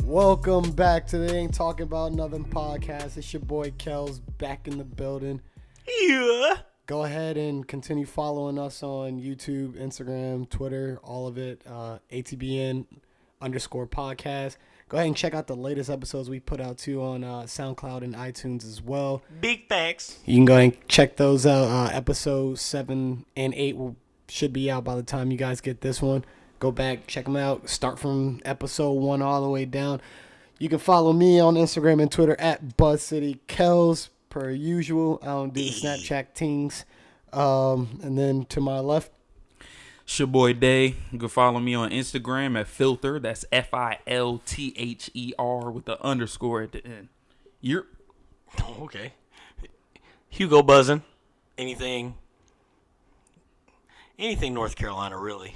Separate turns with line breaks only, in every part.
Welcome back to the Ain't Talking About Nothing podcast. It's your boy Kels back in the building.
Yeah.
Go ahead and continue following us on YouTube, Instagram, Twitter, all of it. ATBN _podcast. Go ahead and check out the latest episodes we put out too on SoundCloud and iTunes as well.
Big thanks.
You can go ahead and check those out. Episodes 7 and 8 should be out by the time you guys get this one. Go back, check them out. Start from episode 1 all the way down. You can follow me on Instagram and Twitter at BuzzCityKels per usual. I don't do Snapchat things. And then to my left,
it's your boy Day. You can follow me on Instagram at Filter. That's FILTHER with the underscore at the end. Yep.
Oh, okay. HugoBuzzin. Anything North Carolina, really.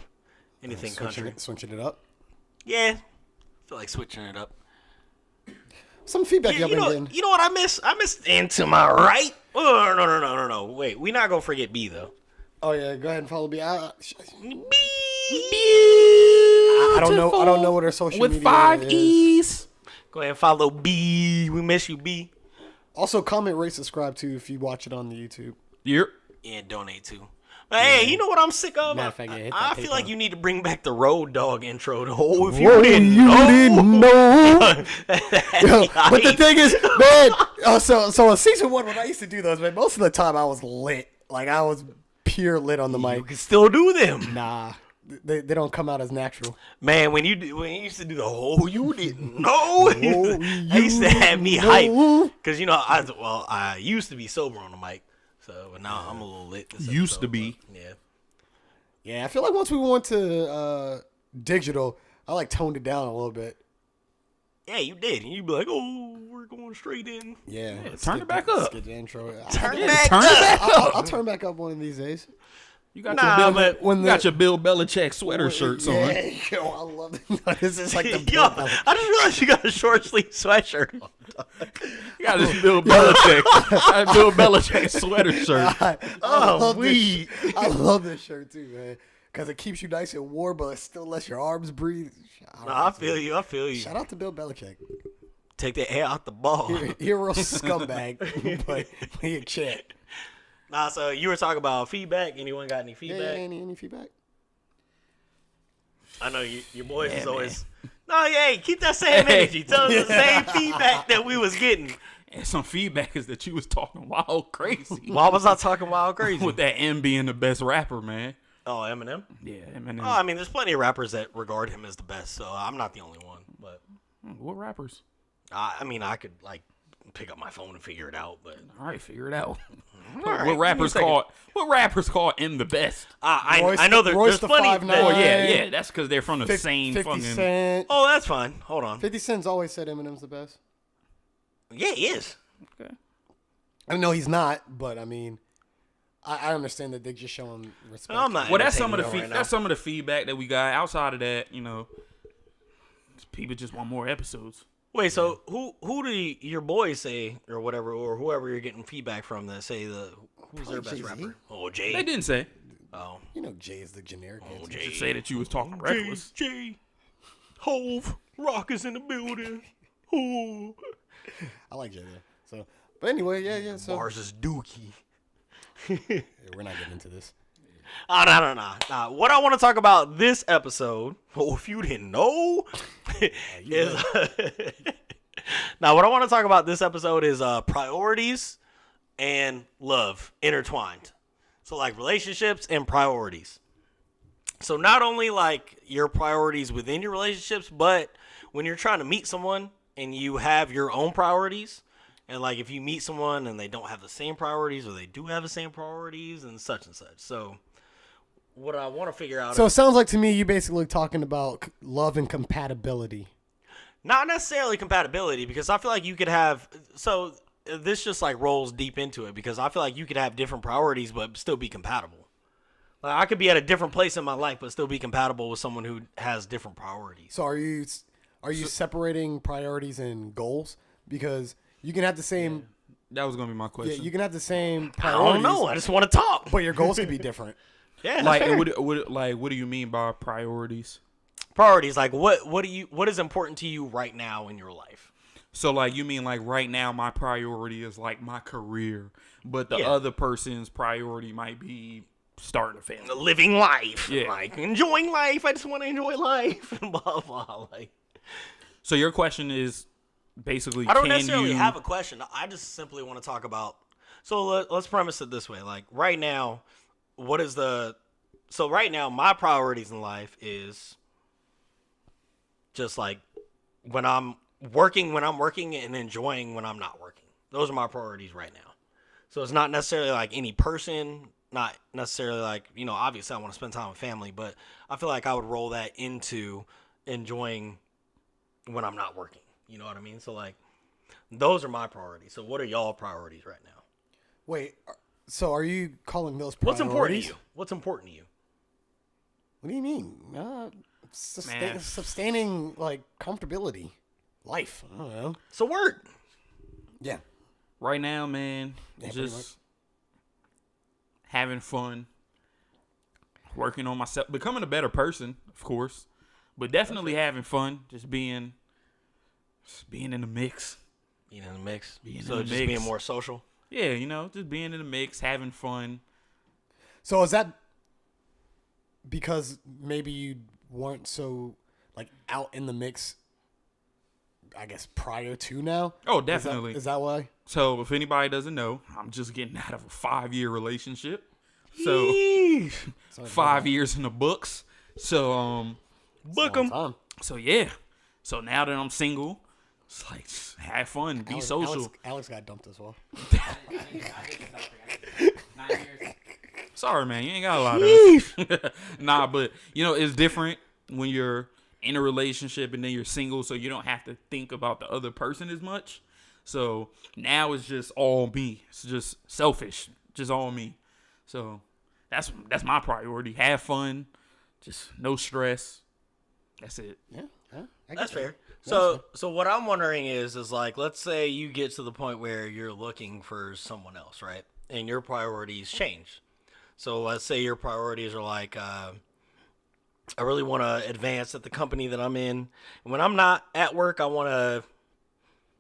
Anything country.
Switching it up.
Yeah. I feel like switching it up.
Some feedback y'all been getting.
You know what I miss? I miss and to my right. Oh, no. Wait, we not gonna forget B though.
Oh yeah, go ahead and follow me. I
Beautiful.
I don't know what her social media
with 5
is.
E's.
Go ahead and follow B. We miss you, B.
Also, comment, rate, subscribe too if you watch it on the YouTube.
Yep.
And donate too. But hey, you know what I'm sick of?
Matter of fact,
I feel like you need to bring back the Road Dog intro. If
you didn't know.
Yo,
but the thing is, man, so in season 1 when I used to do those, man, most of the time I was lit. Like I was pure lit on the mic.
You can still do them.
Nah, they don't come out as natural.
Man, when you used to do the you didn't know, that used to have me hyped. Because I used to be sober on the mic, but now I'm a little lit.
Used to be.
Yeah, I feel like once we went to digital, I like toned it down a little bit.
Yeah, you did. And you'd be like, oh, we're going straight in.
Yeah,
turn it back up.
Get the intro.
Turn it
back
up.
I'll turn back up one of these days.
You got
your
Bill Belichick sweater shirts on.
Yo, I love it. This is like the
Yo, I just realized you got a short sleeve sweatshirt on.
You got this Bill Belichick sweater shirt.
I love this shirt too, man. Because it keeps you nice and warm, but it still lets your arms breathe.
I feel you.
Shout out to Bill Belichick.
Take the air out the ball.
You're a real scumbag, but he a champ.
Nah, so you were talking about feedback. Anyone got any feedback?
Yeah, any feedback?
I know your boys is always. No, yeah, keep that same energy. Tell us the same feedback that we was getting.
And some feedback is that you was talking wild crazy.
Why was I talking wild crazy?
With that M being the best rapper, man.
Oh, Eminem?
Yeah, Eminem.
Oh, I mean, there's plenty of rappers that regard him as the best, so I'm not the only one. But
what rappers?
I mean, I could pick up my phone and figure it out. But
all right, figure it out.
Right,
What rappers call M the best?
I know there's plenty.
5'9".
Oh yeah, that's because they're from the same
50
fucking.
Cent.
Oh, that's fine. Hold on.
50 Cent's always said Eminem's the best.
Yeah, he is.
Okay.
I know he's not, but I mean, I understand that they just show him respect.
I'm not.
Well, that's some of the
that's
some of the feedback that we got. Outside of that, people just want more episodes.
Wait, so who do your boys say or whatever, or whoever you're getting feedback from that say who's their best
Jay-Z.
rapper? Oh, Jay.
They didn't say.
Oh,
You know Jay is the generic answer.
Jay.
Just say that you was talking reckless.
Jay. Hove. Rock is in the building. Oh.
I like Jay though. So, but anyway, yeah. So
Bars is dookie.
yeah, we're not getting into this.
Oh, no. What I want to talk about this episode, if you didn't know, is now what I want to talk about this episode is priorities and love intertwined. So like relationships and priorities. So not only like your priorities within your relationships, but when you're trying to meet someone and you have your own priorities, and like if you meet someone and they don't have the same priorities or they do have the same priorities and such. So what I want to figure out
So it sounds like to me you basically talking about love and compatibility.
not necessarily compatibility, because I feel like you could have, so this just like rolls deep into it, because I feel like you could have different priorities but still be compatible. Like I could be at a different place in my life but still be compatible with someone who has different priorities.
So are you separating priorities and goals? Because you can have the same.
That was gonna be my question.
Yeah, you can have the same
I
priorities.
don't know. I just want to talk.
But your goals can be different.
Yeah,
like, what do you mean by priorities?
priorities. Like, what is important to you right now in your life?
So, like, you mean, like, right now my priority is, like, my career, but the other person's priority might be starting a family.
Living life.
Yeah.
Like, enjoying life. I just want to enjoy life. Blah, blah. Like,
so your question is basically,
I don't necessarily have a question. I just simply want to talk about. So let's premise it this way. Like, right now, right now, my priorities in life is just, like, when I'm working, and enjoying when I'm not working. Those are my priorities right now. So it's not necessarily, like, any person, not necessarily, like, obviously I want to spend time with family, but I feel like I would roll that into enjoying when I'm not working. You know what I mean? So, like, those are my priorities. So what are y'all priorities right now?
Wait, so are you calling those priorities?
What's important to you?
What do you mean? Sustaining, like, comfortability. Life. I don't know.
So work.
Yeah.
Right now, man,
Yeah,
just having fun, working on myself, becoming a better person, of course, but definitely having fun, just being in the mix.
Being in the mix.
Just
being more social.
Yeah, just being in the mix, having fun.
So is that because maybe you weren't so, like, out in the mix, I guess, prior to now?
Oh, definitely.
Is that why?
So if anybody doesn't know, I'm just getting out of a 5-year relationship. So 5 years in the books. So
book them.
So yeah. So now that I'm single, it's like, have fun, be social.
Alex got dumped as well.
Sorry, man, you ain't got a lot of Nah, but it's different when you're in a relationship and then you're single, so you don't have to think about the other person as much. So now it's just all me. It's just selfish, just all me. So that's my priority. Have fun, just no stress. That's it.
Yeah,
that's fair. So what I'm wondering is like, let's say you get to the point where you're looking for someone else, right? And your priorities change. So let's say your priorities are like, I really want to advance at the company that I'm in. And when I'm not at work, I want to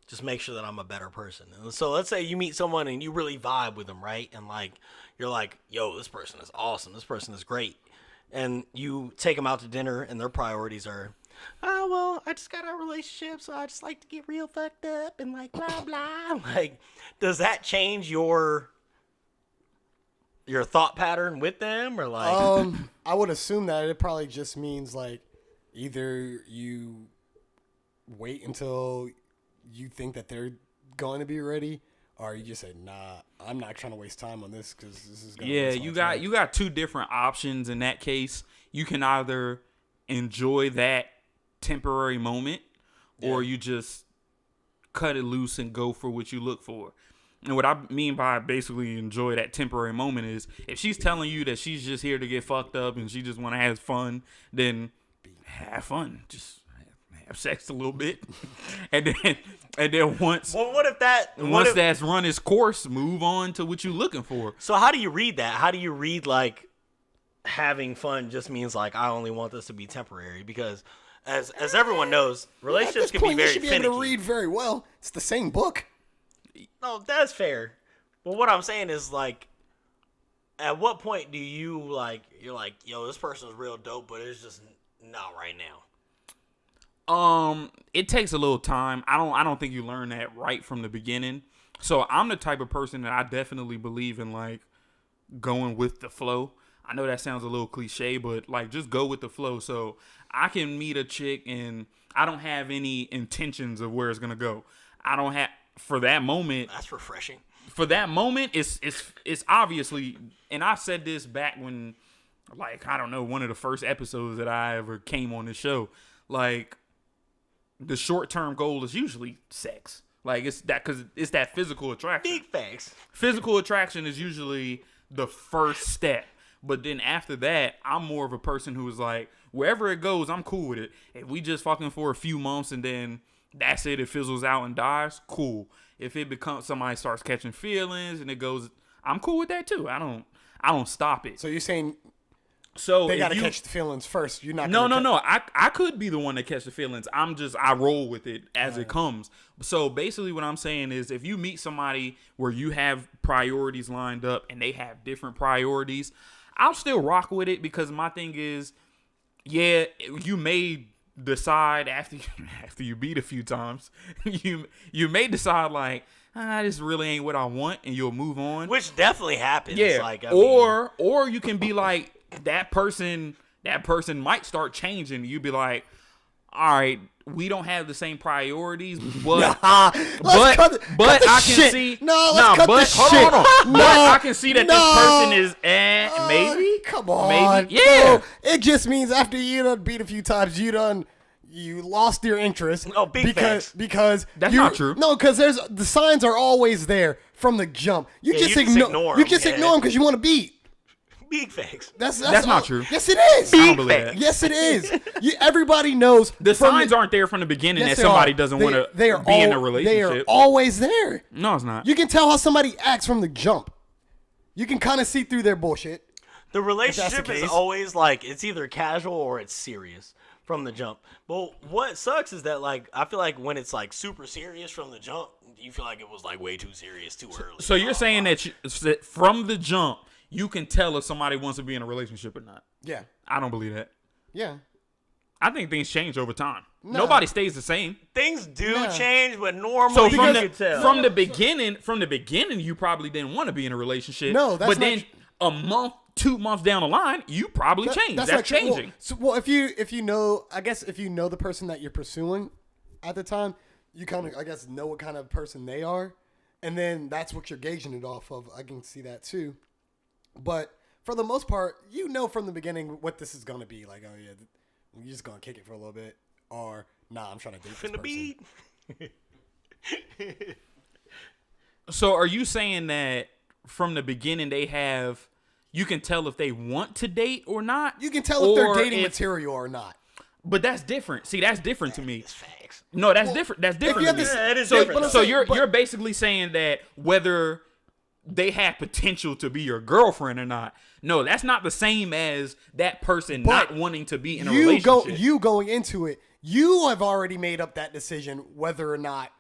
just make sure that I'm a better person. And so let's say you meet someone and you really vibe with them, right? And, like, you're like, yo, this person is awesome. This person is great. And you take them out to dinner and their priorities are, oh, well, I just got a relationship, so I just like to get real fucked up and, like, blah, blah. Like, does that change your thought pattern with them, or like?
I would assume that it probably just means, like, either you wait until you think that they're going to be ready, or you just say, nah, I'm not trying to waste time on this because this is going to waste my time.
You got two different options in that case. You can either enjoy that temporary moment, or you just cut it loose and go for what you look for. And what I mean by basically enjoy that temporary moment is, if she's telling you that she's just here to get fucked up and she just want to have fun, then have fun. Just have sex a little bit. and then once that's run its course, move on to what you're looking for.
So how do you read that? How do you read, like, having fun just means, like, I only want this to be temporary? Because as everyone knows, relationships can be very finicky. You should be able
to read very well. It's the same book.
No, that's fair. But what I'm saying is, like, at what point do you, like, you're like, yo, this person's real dope, but it's just not right now?
It takes a little time. I don't think you learn that right from the beginning. So I'm the type of person that I definitely believe in, like, going with the flow. I know that sounds a little cliche, but, like, just go with the flow. So I can meet a chick and I don't have any intentions of where it's gonna go. I don't have. For that moment,
that's refreshing.
For that moment, it's obviously, and I said this back when, like, I don't know, one of the first episodes that I ever came on the show. Like, the short-term goal is usually sex. Like, it's that physical attraction.
Big facts.
Physical attraction is usually the first step. But then after that, I'm more of a person who is like, wherever it goes, I'm cool with it. If we just fucking for a few months and then that's it fizzles out and dies, cool. If it becomes, somebody starts catching feelings and it goes, I'm cool with that too. I don't stop it.
So you're saying
So
They
if
got to
you-
catch the feelings first. You're not.
No.
gonna
I could be the one that catch the feelings. I roll with it as it comes. So basically, what I'm saying is, if you meet somebody where you have priorities lined up and they have different priorities, I'll still rock with it because my thing is, yeah, you may decide after you beat a few times, you may decide like, this really ain't what I want, and you'll move on.
Which definitely happens.
Yeah,
Like,
or you can be like that person might start changing. You'd be like, all right, we don't have the same priorities, but I can see hold on. But I can see that this person is maybe.
Come on.
Maybe, yeah.
No, it just means after you done beat a few times, you lost your interest.
Oh, big facts.
Because
That's not true.
No, because the signs are always there from the jump. You just ignore them. You just ignore them because you want to beat.
Big facts.
That's
not true.
Yes, it is.
I don't believe that.
Yes, it is. Everybody knows
The signs aren't there from the beginning that somebody doesn't want to be in a relationship.
They are always there.
No, it's not.
You can tell how somebody acts from the jump. You can kind of see through their bullshit.
The relationship
the
is
case.
always like it's either casual or it's serious from the jump. But what sucks is that like I feel like when it's like super serious from the jump, you feel like it was like way too serious too early.
So you're saying that from the jump, you can tell if somebody wants to be in a relationship or not.
Yeah.
I don't believe that.
Yeah.
I think things change over time.
No.
Nobody stays the same.
Things do
No.
change, but normally
So
you can tell.
from the beginning, you probably didn't want to be in a relationship.
No, that's
but
not
then a month, 2 months down the line, you probably change. That's
not true.
changing.
Well, if you know, I guess if you know the person that you're pursuing at the time, you kind of, I guess, know what kind of person they are, and then that's what you're gauging it off of. I can see that too. But for the most part, you know from the beginning what this is gonna be. Like, oh yeah, you're just gonna kick it for a little bit, or nah, I'm trying to date this person.
So are you saying that from the beginning you can tell if they want to date or not?
You can tell if they're dating material or not.
But that's different. See, that's different to me.
It's facts.
No, that's different. That's different to me.
it is
so,
different.
So you're basically saying that whether they have potential to be your girlfriend or not. No, that's not the same as that person not wanting to be in a relationship.
You going into it, you have already made up that decision whether or not,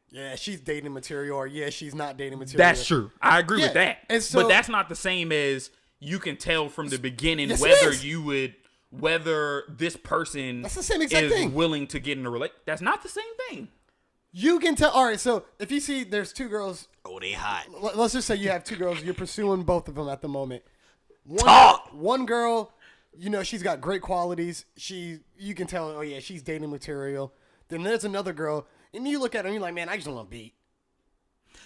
yeah, she's dating material or yeah, she's not dating material.
That's true. I agree with that.
And so,
but that's not the same as you can tell from the beginning
Yes, it
whether
is.
whether this person
That's the same exact
is
thing.
willing to get in a relationship. That's not the same thing.
You can tell. All right, so if you see there's two girls,
Oh, they hot.
let's just say you have two girls, you're pursuing both of them at the moment.
Talk.
One girl, you know, she's got great qualities. You can tell, oh yeah, she's dating material. Then there's another girl, and you look at her and you're like, man, I just want to beat.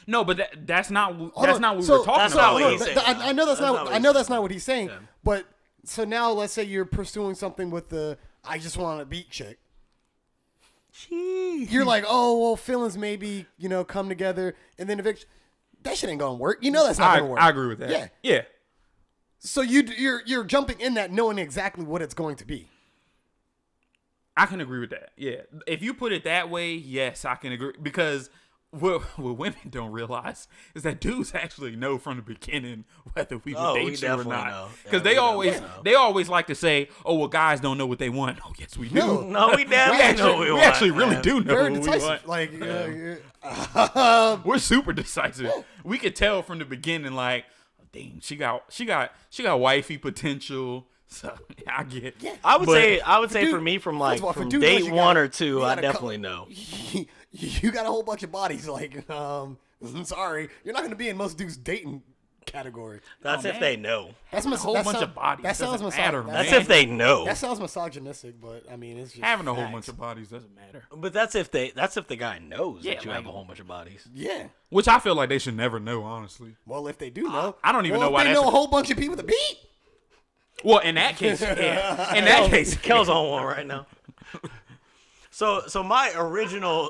No, but that's not what
Hold on.
we
So-
were talking
that's
about.
not what he's saying.
I know that's not.
what
I know
he's
that's not what he's saying.
Yeah.
But so now, let's say you're pursuing something with the I just want to beat chick. You're like, oh well, feelings maybe come together, and then eventually, that shit ain't gonna work. You know that's not gonna work.
I agree with that.
Yeah.
Yeah.
So you're jumping in that knowing exactly what it's going to be.
I can agree with that. Yeah. If you put it that way, yes, I can agree. Because what women don't realize is that dudes actually know from the beginning whether we would
We
date you or
definitely
not.
know.
Because
Yeah,
they always like to say, "Oh, well, guys don't know what they want." Oh, yes, we do.
No, we definitely know what we
we
want,
actually really
man.
do know
Very
what we
decisive.
want.
Like,
We're super decisive. We could tell from the beginning, like, damn, she got wifey potential. So I get. Yeah.
I would say
dude,
for me from
first of all, for
from
dude,
date
you
one
gotta-
or two,
you
I
gotta
definitely know.
You got a whole bunch of bodies. Like, sorry, you're not gonna be in most dudes dating category.
That's if
man.
they know.
That's
A whole bunch of bodies
That sounds
doesn't matter,
misogynist.
man.
That's if they know.
That sounds misogynistic, but I mean, it's just
Having a whole
facts.
bunch of bodies doesn't matter.
But that's if the guy knows
Yeah,
that you
like-
have a whole bunch of bodies.
Yeah.
Which I feel like they should never know, honestly.
Well, if they do know,
I don't even know
if
why
they
that's
know
a-
a whole bunch of people to beat.
Well, in that case, yeah. In that case,
Kels on one right now. So my original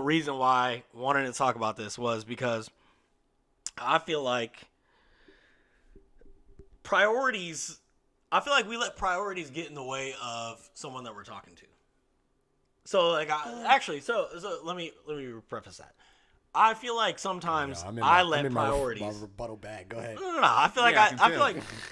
reason why I wanted to talk about this was because I feel like we let priorities get in the way of someone that we're talking to. So like so let me preface that. I feel like sometimes
I'm
let
in
priorities.
my rebuttal bag. Go ahead.
No. I feel like
Yeah,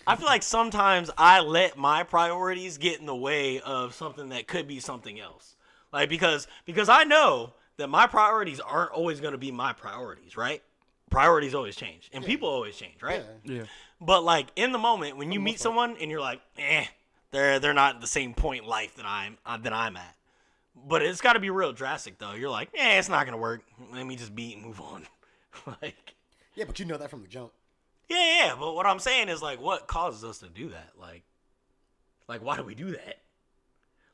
I feel like sometimes I let my priorities get in the way of something that could be something else. Like because I know that my priorities aren't always going to be my priorities, right? Priorities always change, and people always change, right?
Yeah.
But like in the moment when you meet someone and you're like, they're not at the same point in life that I'm at. But it's got to be real drastic though. You're like, it's not gonna work. Let me just beat and move on. Like,
Yeah, but you know that from the jump.
yeah. But what I'm saying is like, what causes us to do that? Like why do we do that?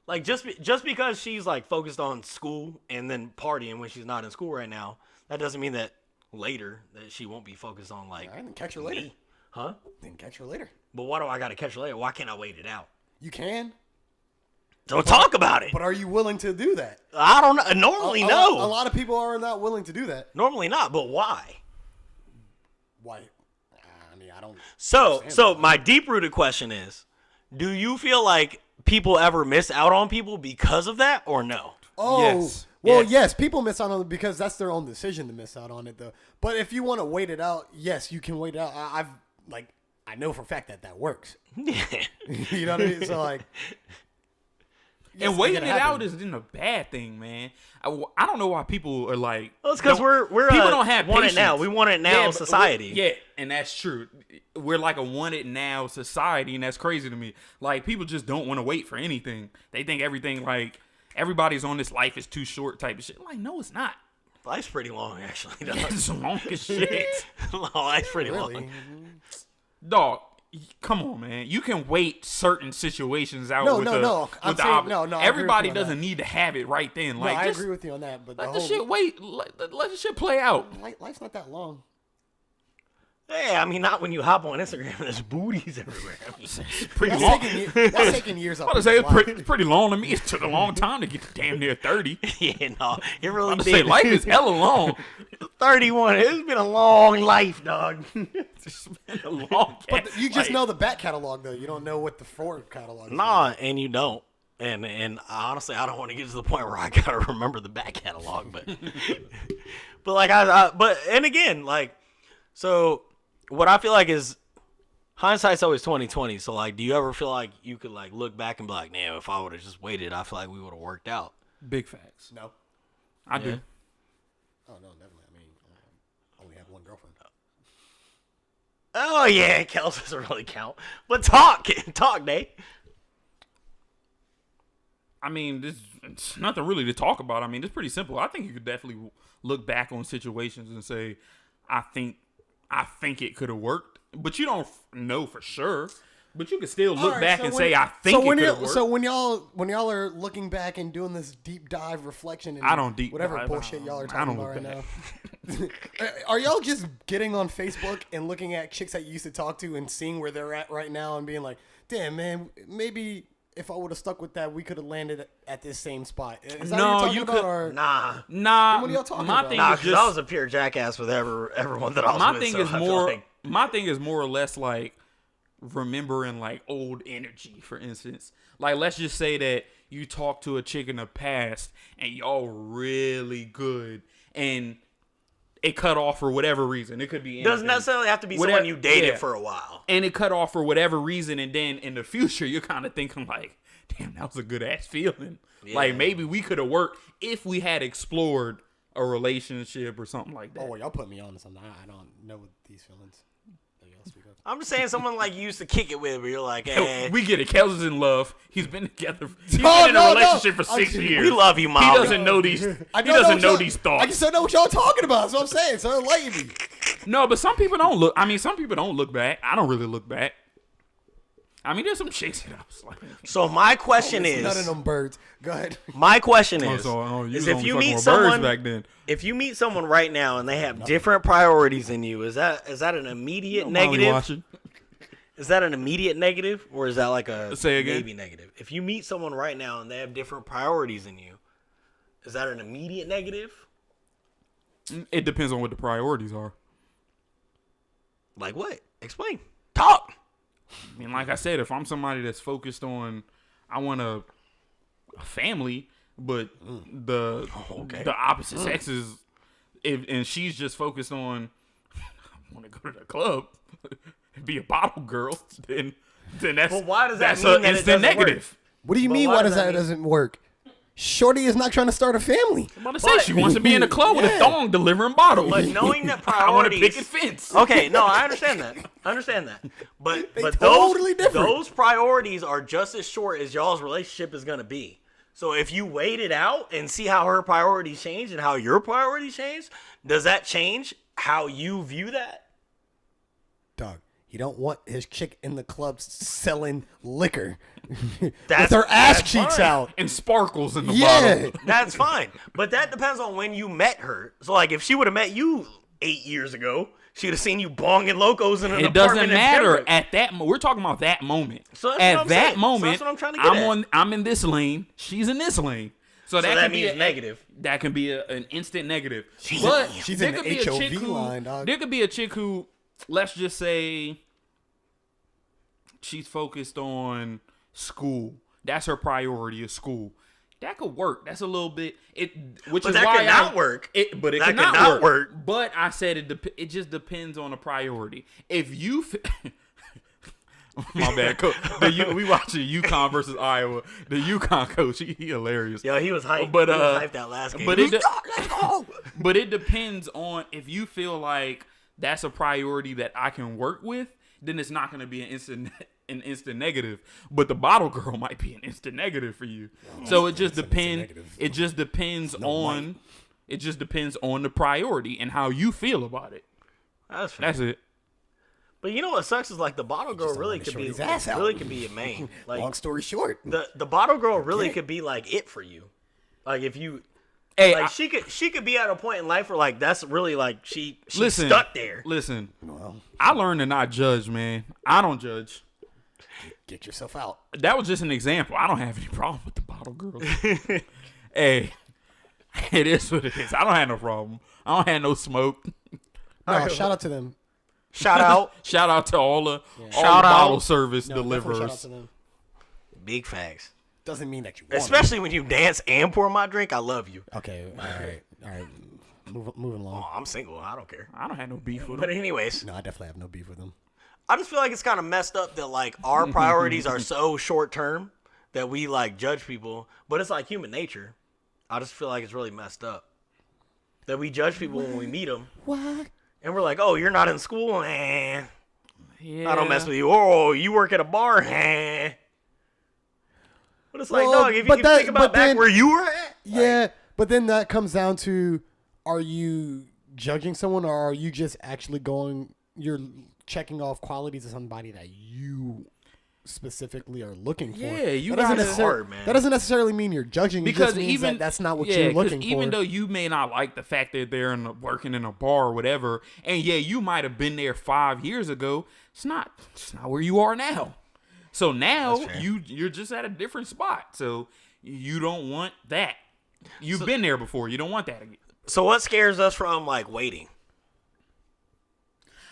Like just because she's like focused on school and then partying when she's not in school right now, that doesn't mean that later that she won't be focused on like.
All right, then catch her later.
Me. Huh?
Then catch her later.
But why do I gotta catch her later? Why can't I wait it out?
You can.
Don't talk about it.
But are you willing to do that?
I don't know. Normally, no.
A lot of people are not willing to do that.
Normally not. But why?
Why? I mean, I don't.
So my deep-rooted question is, do you feel like people ever miss out on people because of that or no?
Oh,
Yes.
well,
Yes.
yes, people miss out on it because that's their own decision to miss out on it, though. But if you want to wait it out, yes, you can wait it out. I know for a fact that works. You know what I mean? So like, yes,
And waiting
it
it
happen.
out isn't a bad thing, man. I don't know why people are like.
Well, it's because we're
people don't have
want
patience.
it now. We want it now
but
society.
Yeah, and that's true. We're like a want it now society, and that's crazy to me. Like people just don't want to wait for anything. They think everything like everybody's on this life is too short type of shit. Like no, it's not.
Life's pretty long, actually. Dog.
It's long as shit.
Life's pretty
Really?
long.
Dog, come on, man. You can wait certain situations out.
No.
with
I'm
the
saying, no. I agree with
Everybody
you on
doesn't
that.
need to have it right then.
No,
Like,
I
just
agree with you on that. But
let the shit wait. Let the shit play out.
life's not that long.
Yeah, I mean, not when you hop on Instagram and there's booties everywhere. I mean,
It's pretty long.
That's taking years off.
I was say
people's life.
it's pretty long to me. It took a long time to get to damn near 30.
yeah, no, it really
I
did.
say life is hella long.
31. It's been a long life, dog.
It's been a long.
But you just know the back catalog, though. You don't know what the forward catalog is.
Nah, and you don't. And honestly, I don't want to get to the point where I gotta remember the back catalog, but but and again, like, so what I feel like is hindsight's always 20/20. So like, do you ever feel like you could like look back and be like, damn, if I would have just waited, I feel like we would have worked out.
Big facts.
No.
I do.
Oh, no, definitely. I mean, I only have one girlfriend.
Oh yeah, Kels doesn't really count. But talk, Nate.
I mean, it's nothing really to talk about. I mean, it's pretty simple. I think you could definitely look back on situations and say, I think it could have worked, but you don't know for sure. But you can still look back and say, I think it could have worked.
So when y'all are looking back and doing this deep dive reflection and
I don't deep
whatever
dive.
bullshit y'all are
I
talking
don't
about right
look
now. Are y'all just getting on Facebook and looking at chicks that you used to talk to and seeing where they're at right now and being like, damn, man, maybe if I would have stuck with that, we could have landed at this same spot. Is that
No,
what you're
you
talking about?
could-
Or?
Nah.
What are y'all talking
my
about?
thing
Nah,
is
because I was
just
a pure jackass with everyone that I was
my
with.
thing
so
is
I feel
more.
like-
My thing is more or less like remembering like old energy. For instance, like let's just say that you talked to a chick in the past and y'all were really good and it cut off for whatever reason. It could be
doesn't
anything.
necessarily have to be
Whatever-
someone you dated
yeah.
for a while.
And it cut off for whatever reason, and then in the future you're kind of thinking like, damn, that was a good ass feeling.
Yeah.
Like maybe we could have worked if we had explored a relationship or something like that.
Oh, y'all put me on to something. I don't know what these feelings that y'all speak of.
I'm just saying someone like you used to kick it with, where you're like, hey,
We get it. Kels is in love. He's been together. He's
No,
been in a
no,
relationship
no.
for 6
We
years.
we love you, mom.
He doesn't know these. He doesn't know these
I
thoughts.
just don't know what y'all talking about. That's what I'm saying. So enlighten me.
No, but some people don't look. I mean, some people don't look back. I don't really look back. I mean, there's some chicks that I was like.
So my question
It's none of
is,
them birds. Go ahead.
my question
Oh,
is,
so, oh, you
is
was
if
only
you
fucking
meet
with birds
someone,
back then.
if you meet someone right now and they have different priorities than you, is that an immediate
Molly
negative?
watching.
Is that an immediate negative, or is that like a
Say again?
maybe negative? If you meet someone right now and they have different priorities than you, is that an immediate negative?
It depends on what the priorities are.
Like what? Explain. Talk.
I mean, like I said, if I'm somebody that's focused on, I want a family, but the
Okay.
the opposite sex is and she's just focused on, I want to go to the club and be a bottle girl, then that's
But why does that
that's
mean
an
that it
instant
doesn't work?
negative.
What do you
But
mean?
why
Why
does
does
that
that
mean-
doesn't work? Shorty is not trying to start a family.
I'm about to say she wants to be in a club with a
Yeah.
thong delivering bottles.
But knowing that
I want to
priorities.
pick a fence.
Okay, no, I understand that. I understand that. But
totally different.
those priorities are just as short as y'all's relationship is gonna be. So if you wait it out and see how her priorities change and how your priorities change, does that change how you view that?
Dog, you don't want his chick in the club selling liquor with
That's-
her ass
that's
cheeks
fine.
out.
And sparkles in the
Yeah.
bottle.
That's fine. But that depends on when you met her. So like if she would have met you 8 years ago, she would have seen you bonging locos in an
It
apartment
doesn't
in
matter
Pembroke.
at that. We're talking about that moment.
So that's
at
what I'm
that
saying. So
moment,
that's what I'm trying to get at.
I'm in this lane. She's in this lane. So that
that
can be
means negative.
That can be an instant negative.
She's
but
in
there
the
could be a chick
HOV
who,
line, dog.
there could be a chick who, let's just say, she's focused on school. That's her priority is school. That could work. That's a little bit which
But
is
that
why
could not work.
But it
That
could
could
not
not
work.
work.
But I said it just depends on the priority. If you my bad, coach. We watching UConn versus Iowa. The UConn coach, he hilarious.
Yo, he was hyped.
But,
he was hyped that last game.
but
He
it
was,
de-
"Oh, let's go."
But it depends on if you feel like that's a priority that I can work with, then it's not going to be an instant negative. But the bottle girl might be an instant negative for you. So it just depends.
negative.
It just depends on.
might.
It just depends on the priority and how you feel about it.
That's fair.
That's it.
But you know what sucks is like the bottle girl
don't
really
want to
could be
short his ass out.
really could be a main. Like
Long story short,
the bottle girl really could be like it for you. Like if you
Hey,
like she could be at a point in life where like that's really like she's
listen,
stuck there.
Listen,
well,
I learned to not judge, man. I don't judge.
get yourself out.
That was just an example. I don't have any problem with the bottle girl. Hey, it is what it is. I don't have no problem. I don't have no smoke.
No, shout out to them.
Shout out.
Shout out to all the
Shout out.
bottle service
No, definitely shout out
deliverers.
to them.
Big facts.
Doesn't mean that you want
Especially when you dance and pour my drink, I love you.
it. Okay, all right. Moving along.
Oh, I'm single. I don't care.
I don't have no beef with
But
them.
anyways,
No, I definitely have no beef with them.
I just feel like it's kind of messed up that like our priorities are so short term that we like judge people, but it's like human nature. I just feel like it's really messed up that we judge people when we meet them,
What?
and we're like, "Oh, you're not in school, man.
Yeah.
I don't mess with you. Oh, you work at a bar, man." But it's like,
Well,
dog, if you
but
can
that-
think about
but
back
then-
where you were at,
Yeah, but then that comes down to, are you judging someone, or are you just actually you're checking off qualities of somebody that you specifically are looking for?
Yeah, you
that doesn't
gotta-
necessarily
hard, man.
that doesn't necessarily mean you're judging. It
Because
just means
even
that that's not what
yeah,
you're
'cause
looking
even
for.
though you may not like the fact that they're working in a bar or whatever, and yeah, you might have been there 5 years ago. It's not where you are now. So now
That's fair.
you're just at a different spot. So you don't want that. You've been there before. You don't want that again.
so what scares us from like waiting?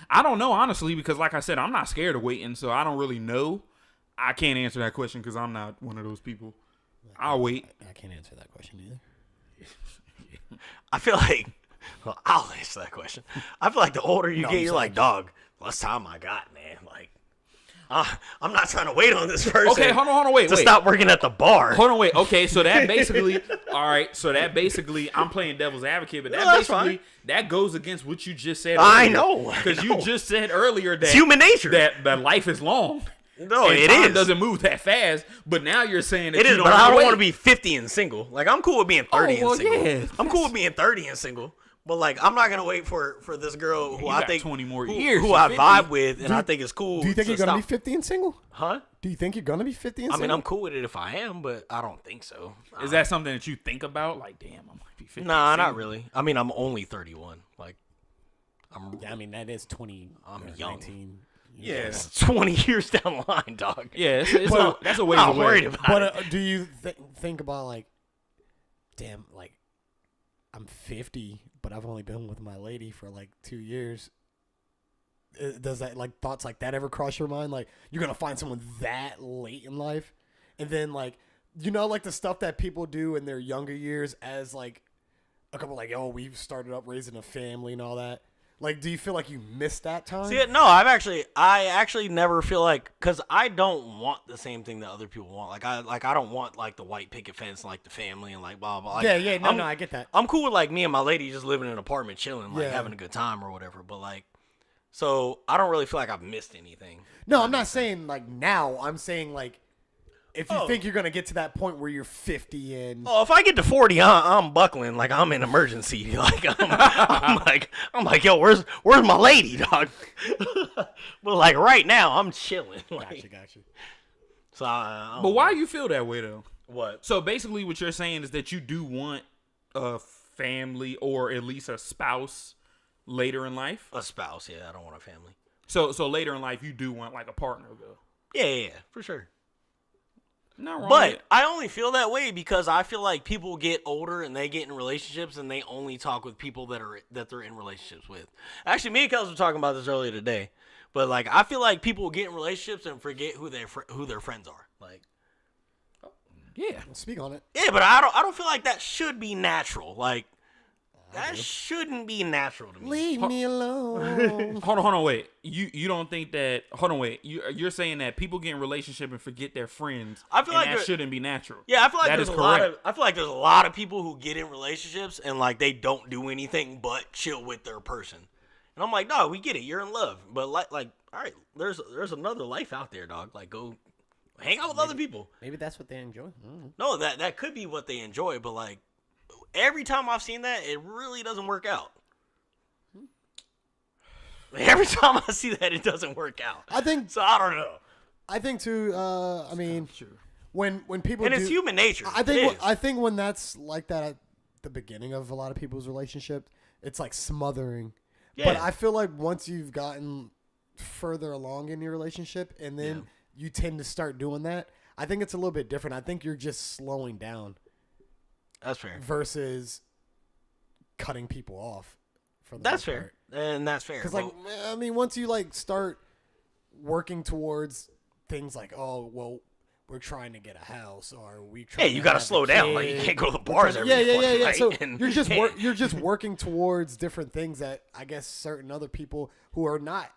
I don't know, honestly, because like I said, I'm not scared of waiting, so I don't really know. I can't answer that question because I'm not one of those people. I'll wait.
I can't answer that question either.
I feel like, well, I'll answer that question. I feel like the older you get, you're like, dog, less time I got, man. Like, I'm not trying to wait on this person.
Okay, hold on, wait,
to
wait.
stop working at the bar.
Hold on, wait. Okay, so that basically, all right. So that basically, I'm playing devil's advocate, but that
No, that's
basically
fine.
that goes against what you just said.
I
earlier.
know,
because you just said earlier that
It's human nature.
that life is long.
No,
and
it
time
is.
doesn't move that fast. But now you're saying that
It
you
is,
don't
but I
wanna
don't
wait.
want to be 50 and single. Like, I'm cool with being 30
well,
and single.
yeah.
I'm cool with being 30 and single. But, like, I'm not going to wait for this girl who
You
I
got
think
20 more
who,
years,
who
you're
I
50.
vibe with and I think is cool.
Do you think
to
you're gonna be
stop-
50 and single?
Huh?
Do you think you're gonna be 50 and
I
single?
mean, I'm cool with it if I am, but I don't think so.
Is that something that you think about? Like, damn, I might be 50.
Nah, not really. I mean, I'm only 31. Like, I'm
Yeah, I mean that is 20.
I'm
or
young.
19.
Yeah,
it's 20 years down the line, dog.
yeah. That's a
I'm
ways
not
away.
worried about
But
it.
do you think about like, damn, like I'm 50, but I've only been with my lady for like 2 years. Does that like thoughts like that ever cross your mind? Like you're gonna find someone that late in life, and then like like the stuff that people do in their younger years as like a couple like, oh, we've started up raising a family and all that. Like, do you feel like you missed that time?
See, no, I actually never feel like, because I don't want the same thing that other people want. I don't want like the white picket fence, like the family and like blah blah. Like,
no, I get that.
I'm cool with like me and my lady just living in an apartment, chilling, like having a good time or whatever. But like, so I don't really feel like I've missed anything.
No, I'm not saying like now. I'm saying like, if you think you're gonna get to that point where you're 50 and
if I get to 40, I'm buckling like I'm in emergency. Like I'm like, yo, where's my lady, dog? But like right now, I'm chilling. Like,
gotcha.
So,
but why do you feel that way though?
What?
So basically, what you're saying is that you do want a family or at least a spouse later in life.
A spouse, yeah. I don't want a family.
So later in life, you do want like a partner though.
Yeah, for sure.
Not wrong.
But I only feel that way because I feel like people get older and they get in relationships and they only talk with people that they're in relationships with. Actually, me and Kels were talking about this earlier today. But like, I feel like people get in relationships and forget who their friends are. Like,
yeah,
speak on it.
yeah, but I don't feel like that should be natural. Like, that shouldn't be natural to me.
Leave me alone.
Hold on, wait. You don't think that? Hold on, wait. You're saying that people get in relationship and forget their friends.
I feel like
that shouldn't be natural.
Yeah, I feel like
that
there's
is
a lot
correct.
of. I feel like there's a lot of people who get in relationships and like they don't do anything but chill with their person. And I'm like, no, we get it. You're in love, but like, all right, there's another life out there, dog. Like, go hang out with other people.
Maybe that's what they enjoy.
No, that could be what they enjoy, but like every time I've seen that, it really doesn't work out. Every time I see that, it doesn't work out.
I think
So I don't know.
I think too. I mean, when people
And
do,
it's human nature.
I
It
think
is.
I think when that's like that at the beginning of a lot of people's relationship, it's like smothering.
Yeah.
But I feel like once you've gotten further along in your relationship and then you tend to start doing that, I think it's a little bit different. I think you're just slowing down
That's fair.
versus cutting people off. For the
That's
most
fair.
part.
And that's fair.
Because, like, I mean, once you, like, start working towards things like, oh, well, we're trying to get a house, or we try.
Hey, you got to slow down. Like, you can't go to the bars every fucking night.
So
and-
you're just working towards different things that I guess certain other people who are not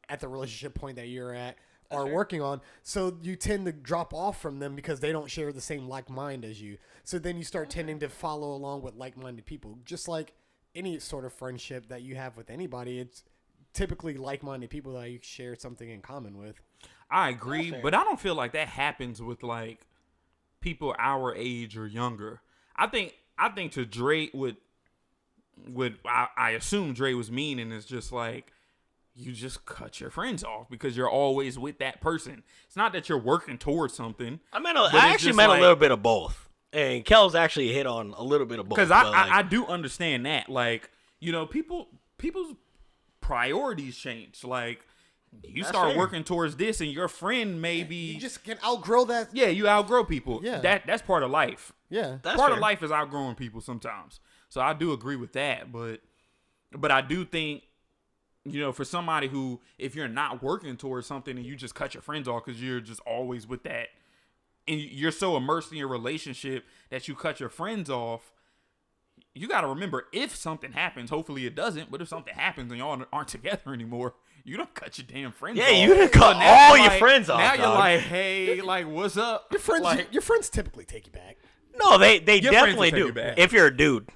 at the relationship point that you're at are working on. So you tend to drop off from them because they don't share the same like mind as you. So then you start tending to follow along with like-minded people, just like any sort of friendship that you have with anybody. It's typically like-minded people that you share something in common with.
I agree, but I don't feel like that happens with like people our age or younger. I think to Dre would I assume Dre was meaning is just like you just cut your friends off because you're always with that person. It's not that you're working towards something.
I actually meant a little bit of both. And Kels actually hit on a little bit of both.
Because I do understand that. Like, you know, people's priorities change. Like, you
That's
start
fair.
working towards this and your friend maybe
You just can outgrow that.
yeah, you outgrow people.
Yeah.
That's part of life.
Yeah.
That's
Part
fair.
of life is outgrowing people sometimes. So I do agree with that, but I do think, you know, for somebody who, if you're not working towards something and you just cut your friends off because you're just always with that, and you're so immersed in your relationship that you cut your friends off, you got to remember, if something happens, hopefully it doesn't, but if something happens and y'all aren't together anymore, you don't cut your damn friends off.
Yeah, you done cut
So now
all
you're
your
like-
friends off,
Now you're
dog.
like, hey, like, what's up?
Your friends typically take you back.
No, they
Your friends
definitely
will take
do.
you back.
If you're a dude.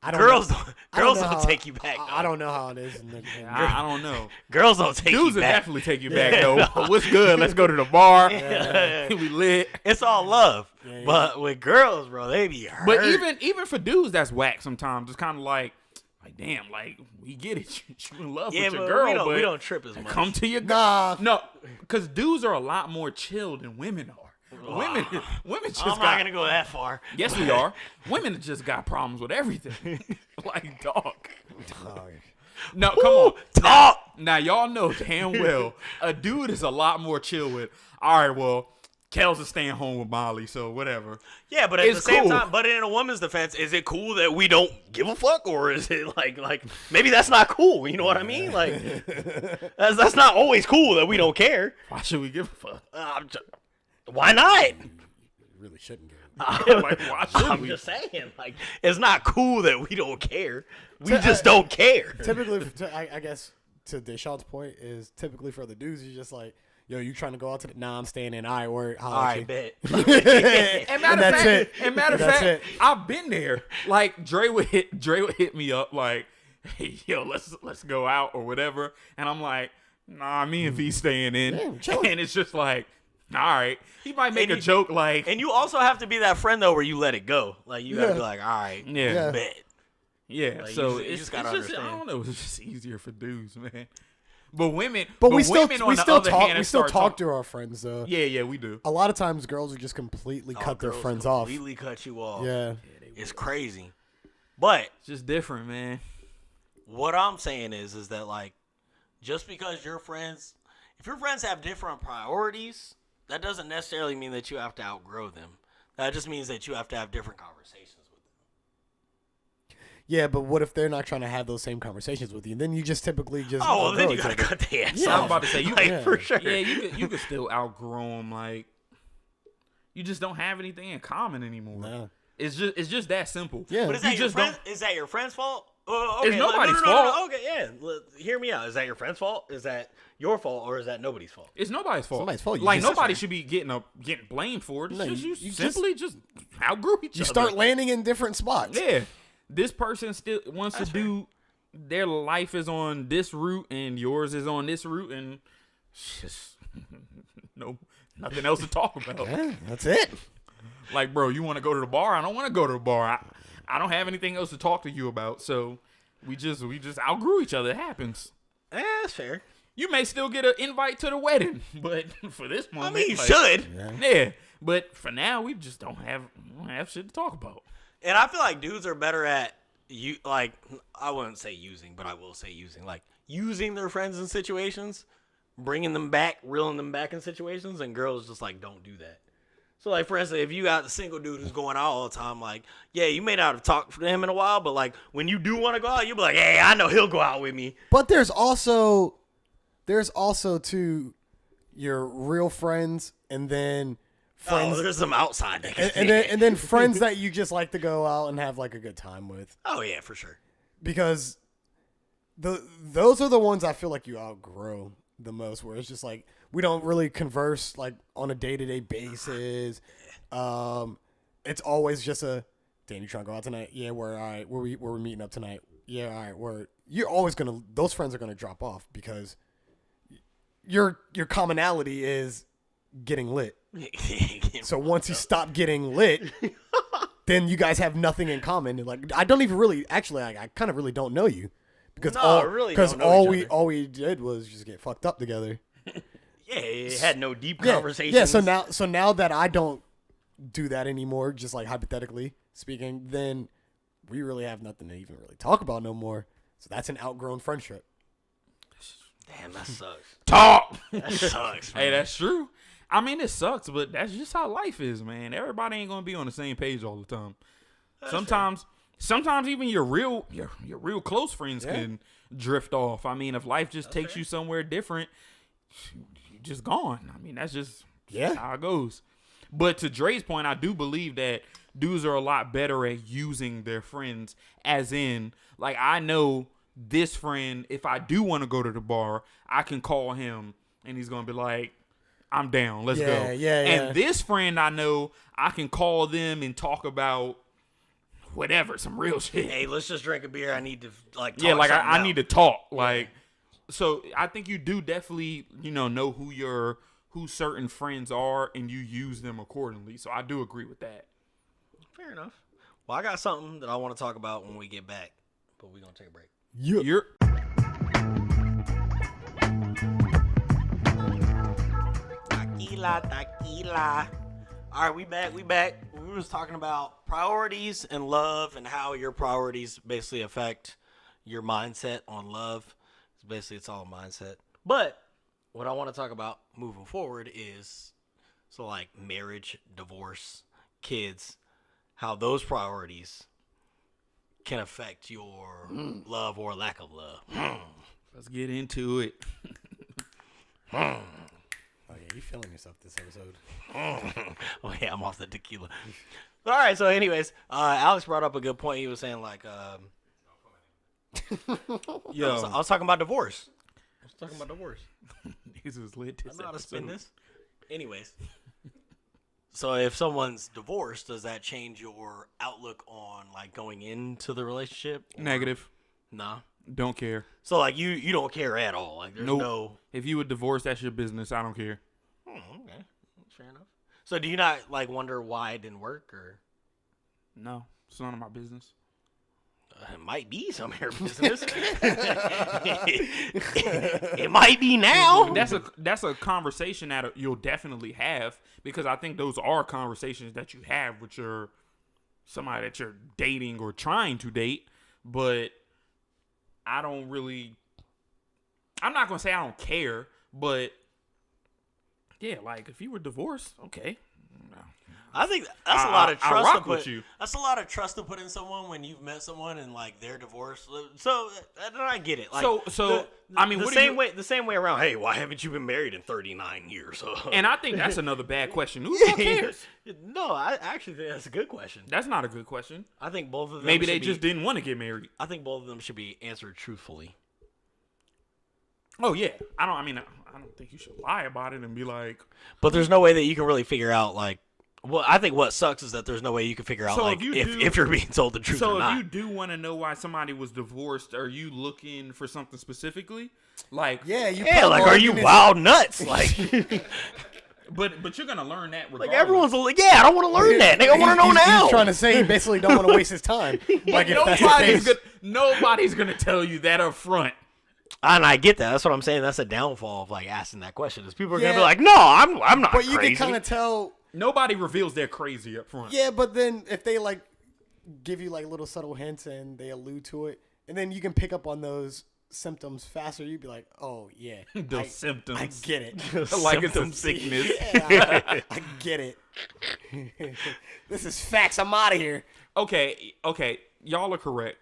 I don't
Girls
know.
don't,
I don't
girls
know
don't
how-
take you back.
I don't know how it is.
I don't know.
Girls don't take
Dudes
you
will
back.
definitely take you back, though. What's good? Let's go to the bar. We lit.
It's all love.
Yeah.
But with girls, bro, they be hurt.
But even for dudes, that's whack sometimes. It's kind of like, damn, like, we get it. You in love
yeah,
with your
but
girl,
we
but
don't trip as much.
come to your
Nah.
No, because dudes are a lot more chill than women are. Women just
I'm not gonna go that far.
Yes, we are. Women just got problems with everything. Like, dog. No, come on.
Talk.
Now, y'all know damn well a dude is a lot more chill with, all right, well, Kels is staying home with Molly, so whatever.
Yeah, but at
It's
the same
cool.
time, but in a woman's defense, is it cool that we don't give a fuck, or is it like maybe that's not cool? You know what I mean? Like that's not always cool that we don't care.
Why should we give a fuck?
Why not?
You really shouldn't get it.
Like, why should
I'm
we?
just saying, like, it's not cool that we don't care. We just don't care.
Typically, I guess to Deshaun's point is typically for the dudes, you're just like, yo, you trying to go out to the? Nah, I'm staying in. All right, word.
All right, bet.
And matter of fact,
it.
I've been there. Like Dre would hit me up like, hey, yo, let's go out or whatever. And I'm like, nah, me and V staying in. And it's just like, all right. He might make a joke like,
And you also have to be that friend though, where you let it go. Like you gotta be like, all right,
yeah.
bet.
Yeah,
Like,
so
you just gotta
it's just, I
understand.
don't know. It's just easier for dudes, man. But women,
we still
women on the other hand,
we still
start
talk to our friends though.
Yeah, we do.
A lot of times, girls will just completely cut their
Girls
friends off.
Completely cut you off.
Yeah.
It's crazy. But
It's just different, man.
what I'm saying is that like, just because your friends, if your friends have different priorities, that doesn't necessarily mean that you have to outgrow them. That just means that you have to have different conversations with them.
Yeah, but what if they're not trying to have those same conversations with you? Then you just typically just
Oh, well, then
outgrow
you
each
gotta
other.
cut the ass
Yeah,
off.
I'm about to say
like, for sure.
Yeah, you could still outgrow them. Like, you just don't have anything in common anymore.
Nah.
It's just that simple.
Yeah.
But is
You
that your
just
friend? Is that your friend's fault? Oh,
It's
okay,
nobody's
no,
fault.
Okay, yeah. Hear me out. Is that your friend's fault? Is that your fault, or is that nobody's fault?
It's nobody's fault.
Somebody's fault. You
Like
just-
nobody should be getting blamed for it. It's
No,
just
you
you simply just outgrew each
You
other.
start landing in different spots.
Yeah, this person still wants to do. Their life is on this route, and yours is on this route, and it's just nothing else to talk about.
Yeah, that's it.
Like, bro, you want to go to the bar? I don't want to go to the bar. I don't have anything else to talk to you about. So we just outgrew each other. It happens.
That's fair.
You may still get an invite to the wedding, but for this
I
moment,
mean, you
like,
should.
Yeah, but for now, we just don't have shit to talk about.
And I feel like dudes are better at like, I wouldn't say using, but I will say using. Like, using their friends in situations, bringing them back, reeling them back in situations, and girls just, like, don't do that. So, like, for instance, if you got the single dude who's going out all the time, like, yeah, you may not have talked to him in a while, but, like, when you do want to go out, you'll be like, hey, I know he'll go out with me.
But there's also to your real friends, and then friends,
Oh, there's some outside niggas.
and then friends that you just like to go out and have like a good time with,
Oh, yeah, for sure.
because those are the ones I feel like you outgrow the most, where it's just like we don't really converse like on a day-to-day basis. It's always just a, Dan, you trying to go out tonight? Yeah, we're all right. Where we meeting up tonight? Yeah, all right. You're always those friends are gonna drop off because your commonality is getting lit. So once you stop getting lit, then you guys have nothing in common. And like, I don't even really, actually, I kind of really don't know you, because all we did was just get fucked up together.
Yeah, it had no deep
Yeah,
conversations.
yeah. So now that I don't do that anymore, just like hypothetically speaking, then we really have nothing to even really talk about no more. So that's an outgrown friendship.
Damn, that sucks.
Talk.
That sucks, man.
Hey, that's true. I mean, it sucks, but that's just how life is, man. Everybody ain't gonna be on the same page all the time. Sometimes even your real close friends can drift off. I mean, if life just takes you somewhere different, you're just gone. I mean, that's just how it goes. But to Dre's point, I do believe that dudes are a lot better at using their friends, as in, like, I know this friend, if I do want to go to the bar, I can call him and he's going to be like, I'm down, let's go. And this friend, I know I can call them and talk about whatever, some real shit.
Hey, let's just drink a beer. I need to, like, talk
I need to talk. Like, so I think you do definitely, know who certain friends are, and you use them accordingly. So I do agree with that.
Fair enough. Well, I got something that I want to talk about when we get back, but we're going to take a break.
You're
Tequila. All right, we back. We was talking about priorities and love, and how your priorities basically affect your mindset on love. Basically, it's all mindset. But what I want to talk about moving forward is, so like marriage, divorce, kids, how those priorities can affect your love or lack of love.
Let's get into it.
Oh yeah, you feeling yourself this episode?
Oh yeah, I'm off the tequila. All right. So, anyways, Alex brought up a good point. He was saying like,
Yo,
I was talking about divorce.
Niggas was lit
I
this
know how to spin
episode.
this. Anyways, so if someone's divorced, does that change your outlook on like going into the relationship? Or-
Negative.
Nah.
Don't care.
So like you don't care at all. Like there's
Nope.
no.
If you would divorce, that's your business. I don't care.
Okay, that's fair enough. So do you not like wonder why it didn't work, or
No, it's none of my business.
it might be some of your business? It might be now.
That's a conversation that you'll definitely have, because I think those are conversations that you have with somebody that you're dating or trying to date. But I'm not gonna say I don't care, but yeah, like if you were divorced, okay.
I think that's a lot of
I
trust
rock
to put.
with you.
That's a lot of trust to put in someone when you've met someone and like they're divorced. So I get it. Like,
I mean,
the same way around. Hey, why haven't you been married in 39 years?
And I think that's another bad question. Who cares?
No, I actually think that's a good question.
That's not a good question.
I think both of them.
Maybe they
should
just didn't want to get married.
I think both of them should be answered truthfully.
Oh yeah, I don't think you should lie about it and be like.
But there's no way that you can really figure out like. Well, I think what sucks is that there's no way you can figure out
So
like
if
if you're being told the truth
So
or
if
not.
you do want to know why somebody was divorced, are you looking for something specifically? Like
Yeah,
like are you wild nuts? Like
but you're gonna learn that regardless.
like everyone's like, yeah, I don't want to learn that. Nigga, I want to know now.
He's trying to say he basically don't want to waste his time. Like if that's the case.
Nobody's gonna tell you that up front.
And I get that. That's what I'm saying. That's a downfall of like asking that question. Is people are gonna
Yeah.
be like, no, I'm not
But you
crazy.
can kind of tell.
Nobody reveals they're crazy up front.
Yeah, but then if they like give you like little subtle hints and they allude to it, and then you can pick up on those symptoms faster, you'd be like, oh yeah,
Those symptoms.
I get it.
Like it's a sickness.
Yeah, I get it. This is facts. I'm out of here.
Okay, y'all are correct.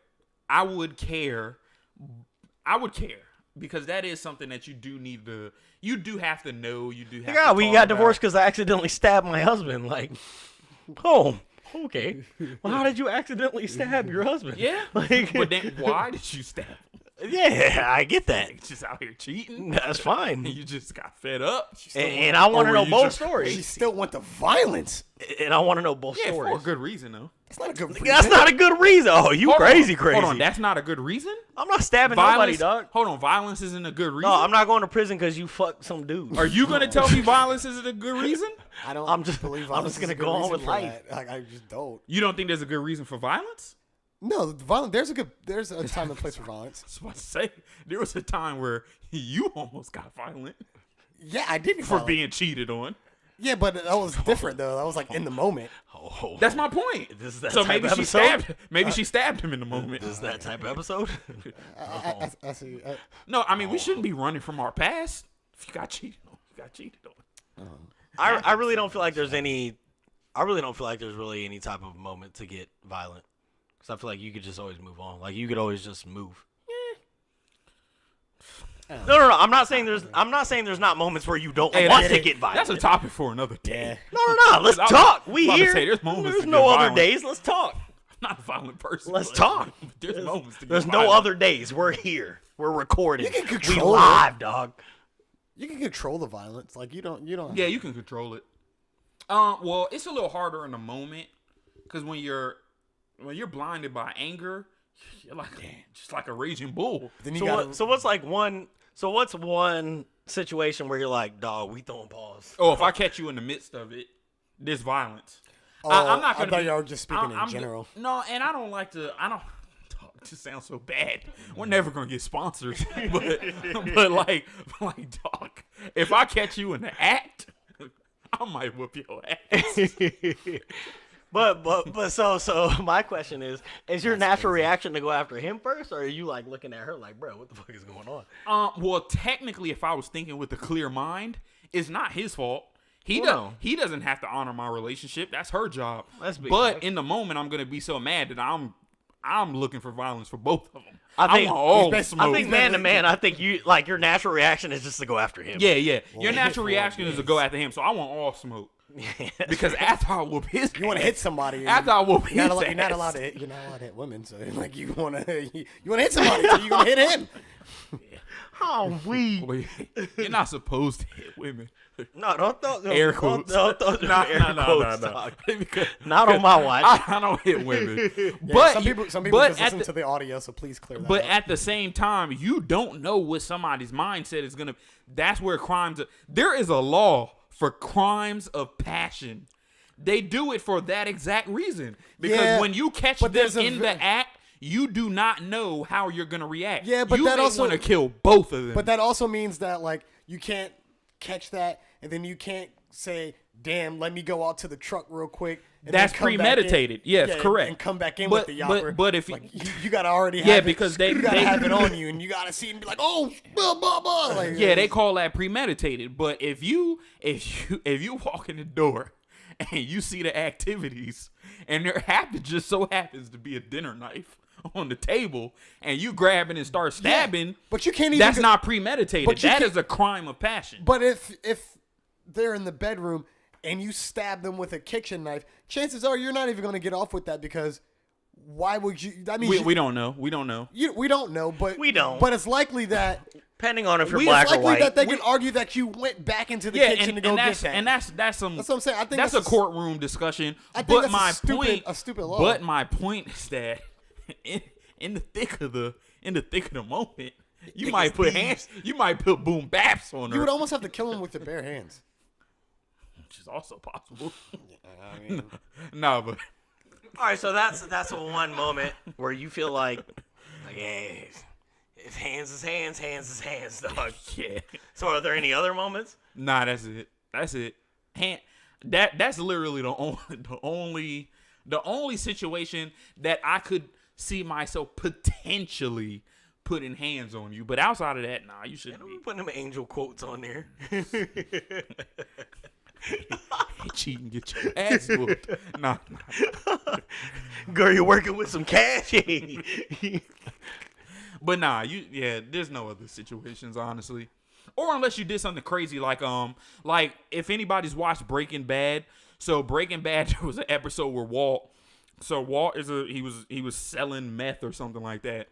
I would care because that is something that you do need to. You do have to know. You do have.
Yeah,
to
we
talk
got
about.
divorced because I accidentally stabbed my husband. Like, oh, okay. Well, how did you accidentally stab your husband?
Yeah,
like,
but then why did you stab him?
yeah, I get that.
Just out here cheating.
That's fine.
And you just got fed up.
And I want to
Or
know
were you
both
just
stories.
She still went to violence.
And I want to know both
Yeah,
stories.
for a good reason though.
That's not a good reason.
That's not a good reason. Oh, you crazy.
Hold on, that's not a good reason.
I'm not stabbing nobody, dog.
Hold on, violence isn't a good reason.
No, I'm not going to prison because you fucked some dude.
Are you gonna tell me violence isn't a good reason?
I don't.
I'm just
believe
I'm just
violence is
gonna
a good
go on
reason
with
for
life.
that. Like, I just don't.
You don't think there's a good reason for violence?
No, violence. There's a time and place for violence.
I was about to say there was a time where you almost got violent
Yeah, I did
for being cheated on.
Yeah, but that was different though. That was like in the moment.
Oh,
That's my point.
This is that
So
type
maybe
of
she
episode?
stabbed. Maybe she stabbed him in the moment.
This is that type of episode.
I see.
No, I mean we shouldn't be running from our past. If you got cheated on, you got cheated on.
I really don't feel like there's any. I really don't feel like there's really any type of moment to get violent. Because I feel like you could just always move on. Like you could always just move. No. I'm not saying there's not moments where you don't want to get violent.
That's a topic for another day.
No. Let's talk. We
about to
here.
say, there's moments
There's
to
no
get
other
violent.
days. Let's talk.
I'm not a violent person.
Let's
but
talk.
There's moments to get
There's no
violent.
other days. We're here. We're recording.
You can
We
control
live, dog.
You can control the violence. Like you don't.
Yeah, you can control it. Well, it's a little harder in the moment because when you're blinded by anger, you're like just like a raging bull.
Then you gotta.
What's one situation where you're like, dog, we throwing pause?
Oh, if I catch you in the midst of it, there's violence.
Oh,
I'm not gonna.
I thought y'all were just speaking in
I'm
general.
No, and I don't like to. I don't. It just sounds so bad. We're never gonna get sponsors, but like dog. If I catch you in the act, I might whoop your ass.
But so my question is your natural reaction to go after him first, or are you like looking at her like, bro, what the fuck is going on?
Well, technically, if I was thinking with a clear mind, it's not his fault. He doesn't have to honor my relationship. That's her job.
That's big
but
facts.
in the moment, I'm gonna be so mad that I'm I'm looking for violence for both of them.
I think
want all
he's
smoke.
I think man to man, I think you like your natural reaction is just to go after him.
Yeah. Your natural reaction is to go after him, so I want all smoke. Because after I whoop his
You want to hit somebody.
after I whoop his
You're not allowed to hit women. So like you want to hit somebody. So you're gonna hit him.
Oh,
You're not supposed to hit women.
No, don't
Air quotes.
Don't
No.
dog. Not on my watch.
I don't hit women.
Yeah,
But
some people
but
just
at
listen
the,
to the audio, so please clear that
But
up.
at the same time, you don't know what somebody's mindset is gonna. That's where crimes. There is a law for crimes of passion. They do it for that exact reason. Because when you catch them in the act, you do not know how you're gonna react.
Yeah, but
you
that
may
also
want to kill both of them.
But that also means that like you can't catch that, and then you can't say, "Damn, let me go out to the truck real quick." And
That's
then come back
premeditated.
in.
Yes,
Yeah,
correct.
And come back in
But-
with the
but-
yopper.
but if
like, you gotta already have
Yeah,
it,
because
you gotta have it on you, and you gotta see it and be like, "Oh, blah blah blah." Like,
yeah, they call that premeditated. But if you walk in the door and you see the activities, and there just so happens to be a dinner knife on the table, and you grab it and start stabbing,
but you can't even.
that's not premeditated.
But you
That
can't-
is a crime of passion.
But if they're in the bedroom and you stab them with a kitchen knife, chances are you're not even going to get off with that because why would you? That means
We don't know. We don't know.
we don't know, but
We don't.
But it's likely that
Depending on if you're
it's
black or
likely
white.
that they can argue that you went back into the kitchen to go get that.
And that's some.
That's what I'm saying. I think
that's a
that's
courtroom discussion.
I think
but
that's
my
a stupid-
point,
a stupid law.
But my point is that in the thick of the moment, you might put boom baps on her,
You would almost have to kill him with your bare hands.
which is also possible.
I mean,
No, but
All right, so that's one moment where you feel like yeah, if hands is hands, dog.
yeah.
So are there any other moments?
Nah, that's it. That's it. That's literally the only situation that I could see myself potentially putting hands on you. But outside of that, nah, you shouldn't
We
be.
putting them angel quotes on there.
Cheat and get your ass whooped. Nah.
Girl, you're working with some cash.
But nah, there's no other situations, honestly. Or unless you did something crazy like if anybody's watched Breaking Bad. So Breaking Bad, there was an episode where Walt he was selling meth or something like that.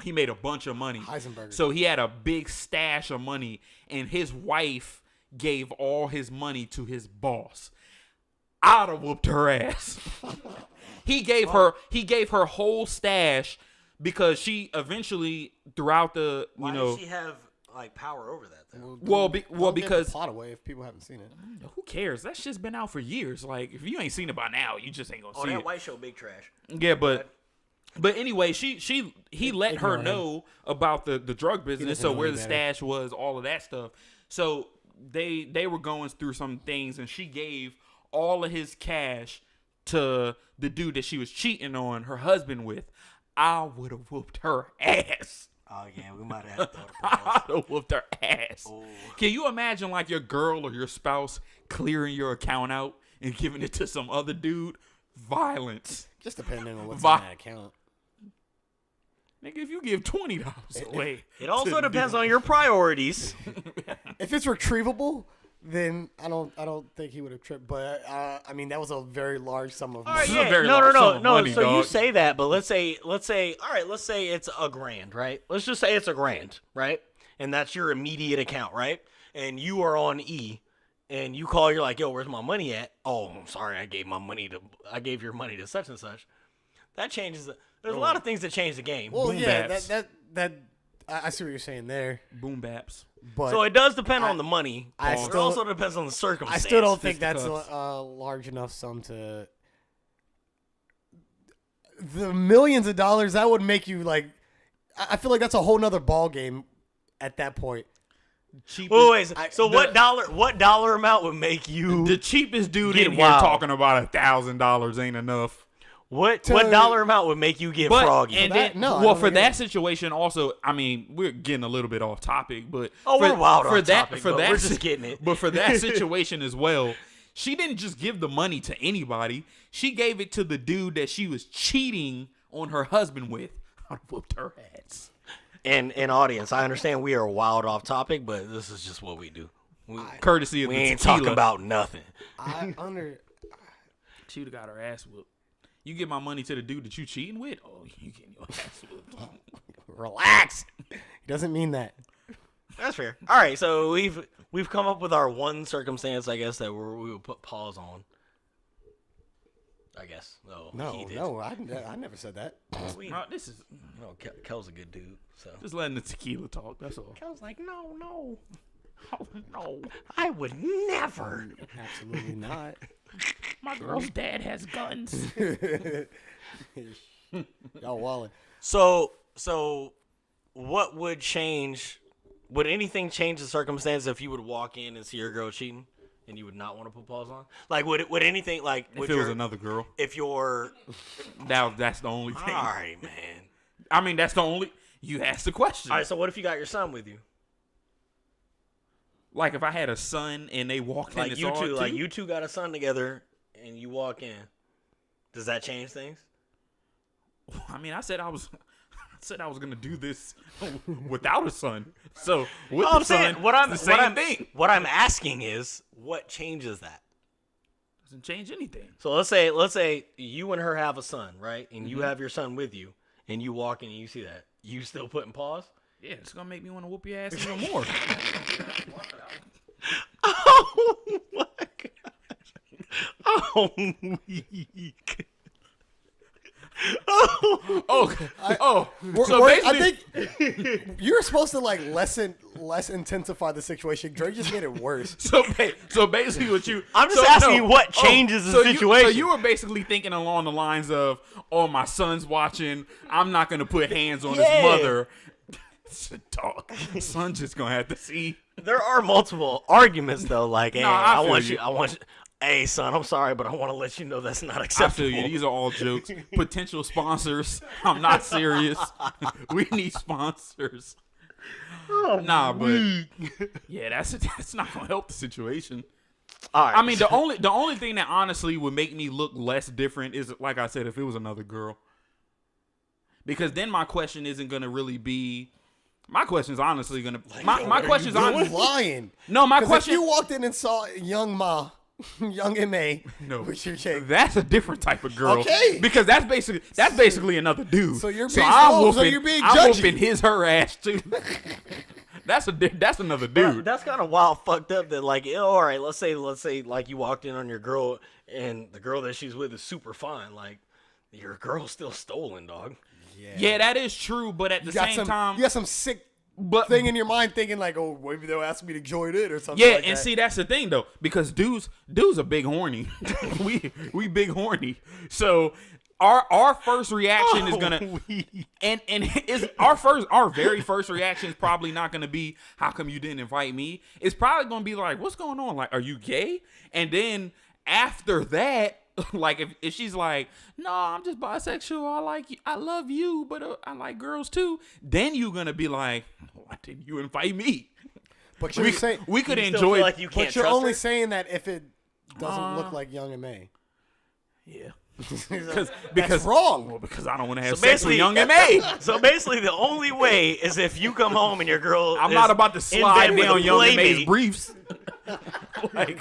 He made a bunch of money.
Heisenberg.
So he had a big stash of money, and his wife gave all his money to his boss. I'd have whooped her ass. He gave her whole stash because she eventually throughout the
Why does she have like power over that though?
Don't give
because
the plot away if people haven't seen it.
who cares? That shit's been out for years. Like if you ain't seen it by now, you just ain't gonna
Oh,
see
that
it.
white show, big trash.
Yeah, but anyway, he let her know about the drug business, so
know
where
any
the
better.
stash was, all of that stuff. So they were going through some things, and she gave all of his cash to the dude that she was cheating on her husband with. I would have whooped her ass.
Oh yeah, we might have thought
I would have whooped her ass.
Oh.
Can you imagine like your girl or your spouse clearing your account out and giving it to some other dude? Violence.
Just depending on what's
Vi-
in that account.
Nigga, if you give $20 away.
It also depends on your priorities.
If it's retrievable, then I don't think he would have tripped. But I mean, that was a very large sum of money.
This is a very
no.
large sum of money,
So you
dog.
say that, but let's say, all right, let's say it's $1,000, right? Let's just say it's $1,000, right? And that's your immediate account, right? And you are on E, and you call, you're like, yo, where's my money at? Oh, I'm sorry, I gave your money to such and such. That changes. There's a lot of things that change the game.
Well,
Boom
yeah,
baps.
that I see what you're saying there.
Boom baps.
But
So it does depend on the money.
I
It
still-
also depends on the
I
circumstance.
still don't think that's
Fisticuffs.
a large enough sum to. The millions of dollars that would make you like. I feel like that's a whole nother ball game at that point.
Wait. So what dollar amount would make you?
The cheapest dude
Get
in here
wild.
talking about $1,000 ain't enough.
What
to-
dollar amount would make you get
But
froggy?
and
that?
then,
No, I
well,
don't
for
hear
that
it.
situation, also, I mean, we're getting a little bit off topic, but
Oh,
for,
we're wild
for
off
that,
topic,
for
but
that,
we're just getting it.
But for that situation as well, she didn't just give the money to anybody. She gave it to the dude that she was cheating on her husband with, I'd have whooped her ass.
And audience, I understand we are wild off topic, but this is just what we do.
Courtesy of
We
the
ain't
tequila.
talking about nothing.
She would have got her ass whooped. You give my money to the dude that you cheating with? Oh, you getting your ass whooped.
Relax. He doesn't mean that.
That's fair. All right, so we've come up with our one circumstance, I guess, that we would put pause on. I guess.
No, I never said that.
No, this is
Kel's a good dude. So
just letting the tequila talk. That's all.
Kel's like, no, oh, no, I would never.
Absolutely not.
My girl's dad has guns.
Y'all wallin'.
So what would change? Would anything change the circumstance if you would walk in and see your girl cheating and you would not want to put pause on? Like, would anything, like,
If it was another girl.
If you're...
That's the only thing.
All right, man.
I mean, that's the only... You asked the question.
All right, so what if you got your son with you?
Like, if I had a son and they walked in,
Like, you two got a son together and you walk in. Does that change things?
I mean, I said I was gonna do this without a son. So with the son, it's the same thing.
What I'm asking is, what changes that?
Doesn't change anything.
So let's say you and her have a son, right? And you have your son with you, and you walk in and you see that. You still putting pause?
Yeah, it's gonna make me want to whoop your ass even more.
Oh my gosh! Oh, weak.
So basically,
I think you're supposed to like less intensify the situation. Drake just made it worse.
So basically, what you
I'm just asking you what changes the situation.
So you were basically thinking along the lines of, "Oh, my son's watching. I'm not gonna put hands on his mother." Dog, son's just gonna have to see.
There are multiple arguments though. Like, hey, I want
you.
you. Hey, son, I'm sorry, but I want to let you know that's not
I
acceptable.
feel you. These are all jokes. Potential sponsors. I'm not serious. We need sponsors. Nah, but yeah, that's not gonna help the situation.
All right.
I mean, the only thing that honestly would make me look less different is, like I said, if it was another girl. Because then my question isn't gonna really be. My question's honestly gonna. My question's honestly
lying.
No, my question.
If you walked in and saw young young M.A.
No,
with your chick,
that's a different type of girl.
Okay,
because that's basically another dude.
So you're being
I'm whooping her ass too. That's another dude.
But that's kind of wild, fucked up. That like, all right, let's say like you walked in on your girl and the girl that she's with is super fine. Like, your girl's still stolen, dog.
Yeah, that is true. But at the same time,
you got some sick thing in your mind thinking like, oh, maybe they'll ask me to join it or something.
Yeah,
like
and
that.
see, that's the thing though, because dudes are big horny. we big horny. So our first reaction is gonna and is our very first reaction is probably not gonna be, how come you didn't invite me? It's probably gonna be like, what's going on? Like, are you gay? And then after that, like if she's like, no, I'm just bisexual, I like you, I love you, but I like girls too, then you're gonna be like, why didn't you invite me?
But you're saying
we could
you
enjoy
feel like you can't
but you're
trust
only
her?
saying that if it doesn't look like young M.A.
Yeah.
Because
Because
wrong.
Well, because I don't want to have
So
sex with
basically-
young M.A.
So basically, the only way is if you come home and your girl.
I'm
is
not about to
in
slide
bed with
down
a
young M.A.'s
playmate.
briefs. Like,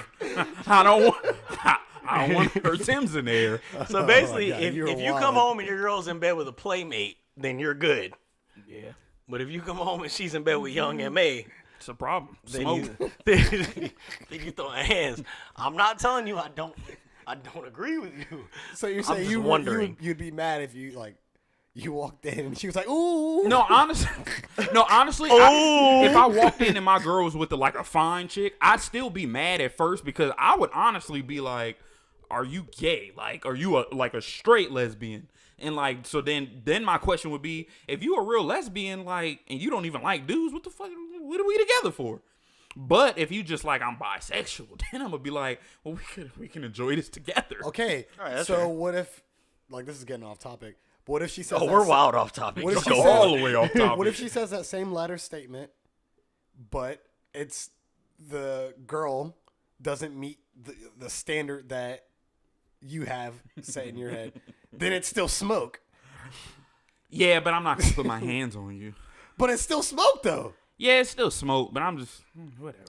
I don't want her Tim's in there.
So basically,
God,
if
you're
you come
wild.
home and your girl's in bed with a playmate, then you're good.
Yeah,
But if you come home and she's in bed with young M.A.,
it's a problem.
then
Smoke.
then you throwing hands. I'm not telling you I don't agree with you.
So you're
I'm
saying
just wondering.
you'd be mad if you walked in and she was like, ooh.
No, honestly,
Oh.
if I walked in and my girl was with a fine chick, I'd still be mad at first because I would honestly be like, "Are you gay? Like, are you a straight lesbian?" And like, so then my question would be, if you a real lesbian, like, and you don't even like dudes, what the fuck? What are we together for? But if you just like, I'm bisexual, then I'm gonna be like, well, we can enjoy this together.
Okay.
All right, that's
so
fair.
what if, like, this is getting off topic, but what if she says
Oh,
that
we're wild off topic.
What if
Let's
she
go
says-
all the way off topic.
What if she says that same letter statement, but it's the girl doesn't meet the standard that you have set in your head? Then it's still smoke.
Yeah, but I'm not gonna put my hands on you.
But it's still smoke though.
Yeah, it's still smoke, but I'm just whatever.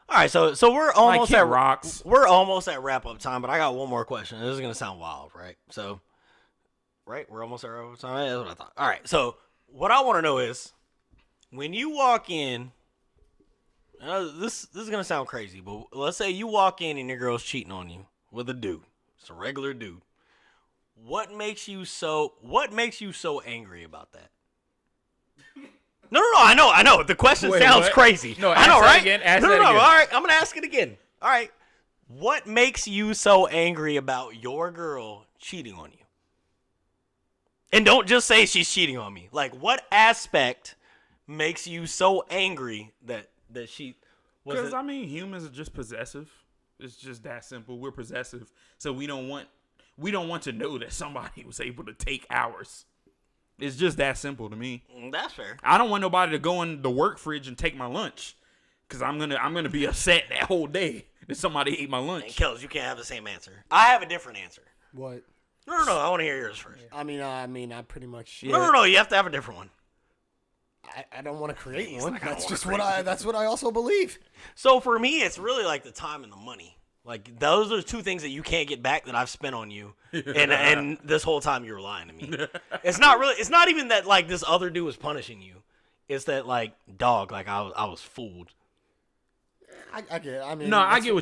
All right, so we're almost at
rocks.
We're almost at wrap up time, but I got one more question. This is gonna sound wild, right? So, right, we're almost at wrap up time. That's what I thought. All right, so what I want to know is, when you walk in, this is gonna sound crazy, but let's say you walk in and your girl's cheating on you with a dude. It's a regular dude. What makes you so angry about that? No. I know. The question sounds crazy.
No,
I know, right?
Again. Ask
no.
that again.
All right, I'm gonna ask it again. All right. What makes you so angry about your girl cheating on you? And don't just say she's cheating on me. Like, what aspect makes you so angry that she?
Because I mean, humans are just possessive. It's just that simple. We're possessive, so we don't want to know that somebody was able to take ours. It's just that simple to me.
That's fair.
I don't want nobody to go in the work fridge and take my lunch, because I'm gonna be upset that whole day that somebody ate my lunch.
And Kels, you can't have the same answer. I have a different answer.
What?
No. I want to hear yours first.
I mean, I pretty much.
Yeah. No. You have to have a different one.
I don't want to create one.
Like,
That's what I also believe.
So for me, it's really like the time and the money. Like, those are two things that you can't get back that I've spent on you, and this whole time you were lying to me. It's not even that, like, this other dude was punishing you. It's that, like, dog, like, I was fooled.
I get it. I mean,
I get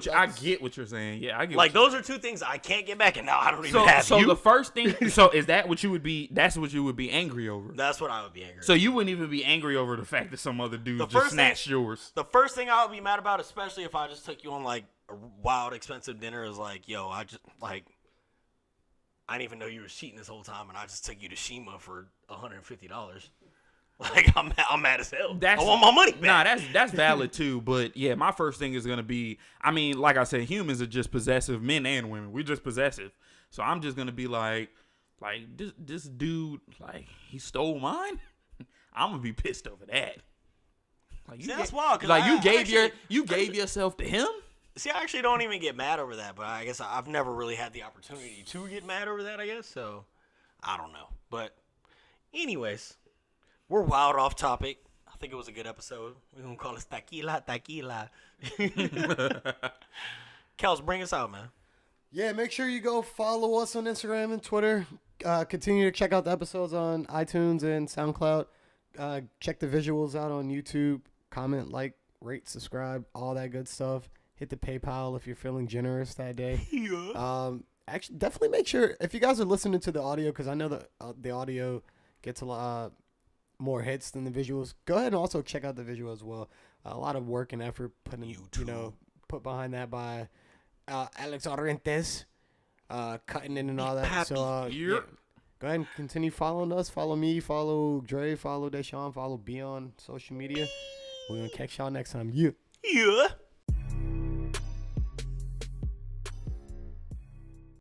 what you're saying. Yeah, I get.
Like, those are two things I can't get back, and now I don't even have
so
you.
the first thing. So is that what you would be? That's what you would be angry over.
That's what I would be angry.
So you wouldn't even be angry over the fact that some other dude just snatched yours.
The first thing I would be mad about, especially if I just took you on, like, a wild expensive dinner, is like, yo, I didn't even know you were cheating this whole time, and I just took you to Shima for $150. Like, I'm mad as hell. I want my money back.
Nah, that's valid too. But yeah, my first thing is gonna be, I mean, like I said, humans are just possessive, men and women. We're just possessive. So I'm just gonna be like this dude, like, he stole mine. I'm gonna be pissed over that. Like,
that's wild.
Like, you gave yourself to him.
See, I actually don't even get mad over that, but I guess I've never really had the opportunity to get mad over that, I guess. So, I don't know. But, anyways, we're wild off topic. I think it was a good episode. We're going to call this Tequila. Kels, bring us out, man.
Yeah, make sure you go follow us on Instagram and Twitter. Continue to check out the episodes on iTunes and SoundCloud. Check the visuals out on YouTube. Comment, like, rate, subscribe, all that good stuff. Hit the PayPal if you're feeling generous that day.
Yeah.
Actually, definitely make sure, if you guys are listening to the audio, because I know that the audio gets a lot more hits than the visuals. Go ahead and also check out the visual as well. A lot of work and effort put behind that by Alex Orrentes, cutting in and all that. So yeah, go ahead and continue following us. Follow me. Follow Dre. Follow Deshaun. Follow B on social media. We're gonna catch y'all next time. Yeah.